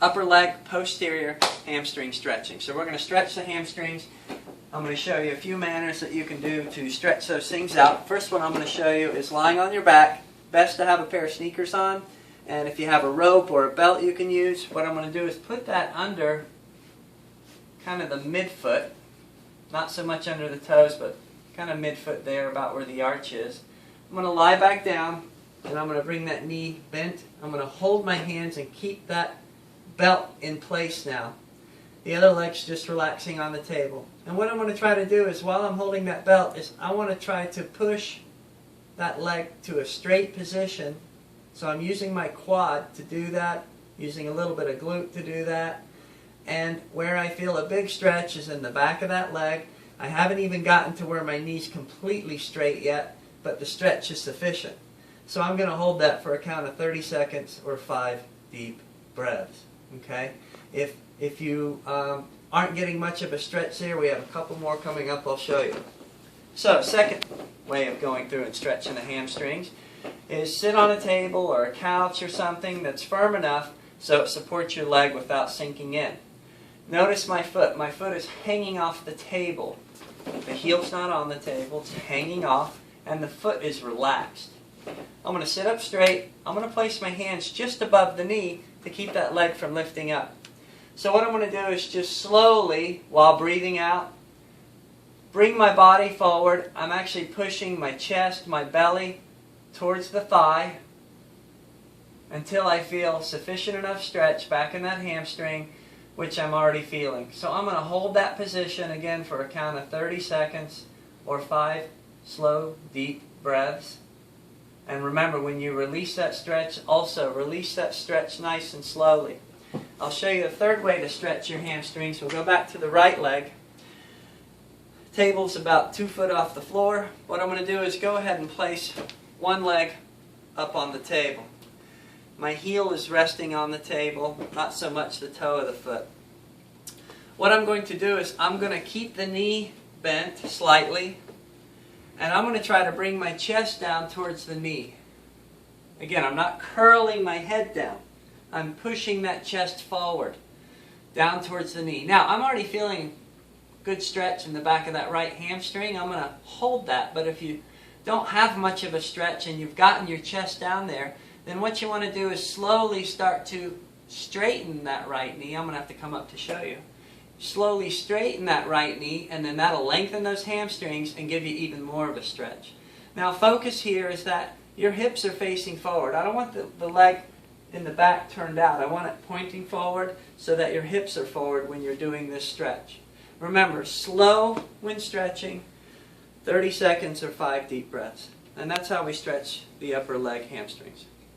upper leg posterior hamstring stretching. So we're going to stretch the hamstrings. I'm going to show you a few manners that you can do to stretch those things out. First one I'm going to show you is lying on your back. Best to have a pair of sneakers on, and if you have a rope or a belt you can use. What I'm going to do is put that under kind of the midfoot, not so much under the toes, but kind of midfoot there, about where the arch is. I'm going to lie back down, and I'm going to bring that knee bent. I'm going to hold my hands and keep that belt in place now. The other leg's just relaxing on the table. And what I'm going to try to do is, while I'm holding that belt, is I want to try to push that leg to a straight position. So I'm using my quad to do that, using a little bit of glute to do that. And where I feel a big stretch is in the back of that leg. I haven't even gotten to where my knee's completely straight yet, but the stretch is sufficient. So I'm going to hold that for a count of 30 seconds or 5 deep breaths. Okay? If you aren't getting much of a stretch there, we have a couple more coming up I'll show you. So, second way of going through and stretching the hamstrings is sit on a table or a couch or something that's firm enough so it supports your leg without sinking in. Notice my foot. My foot is hanging off the table. The heel's not on the table, it's hanging off, and the foot is relaxed. I'm going to sit up straight. I'm going to place my hands just above the knee to keep that leg from lifting up. So what I'm going to do is just slowly, while breathing out, bring my body forward. I'm actually pushing my chest, my belly, towards the thigh until I feel sufficient enough stretch back in that hamstring, which I'm already feeling. So I'm going to hold that position again for a count of 30 seconds or 5 slow, deep breaths. And remember, when you release that stretch, also release that stretch nice and slowly. I'll show you a third way to stretch your hamstrings. We'll go back to the right leg. Table's about 2 foot off the floor. What I'm going to do is go ahead and place one leg up on the table. My heel is resting on the table, not so much the toe of the foot. What I'm going to do is I'm going to keep the knee bent slightly, and I'm going to try to bring my chest down towards the knee. Again, I'm not curling my head down. I'm pushing that chest forward, down towards the knee. Now, I'm already feeling good stretch in the back of that right hamstring. I'm going to hold that, but if you don't have much of a stretch and you've gotten your chest down there, then what you want to do is slowly start to straighten that right knee. I'm going to have to come up to show you. Slowly straighten that right knee, and then that'll lengthen those hamstrings and give you even more of a stretch. Now, focus here is that your hips are facing forward. I don't want the leg in the back turned out. I want it pointing forward so that your hips are forward when you're doing this stretch. Remember, slow when stretching, 30 seconds or 5 deep breaths. And that's how we stretch the upper leg hamstrings.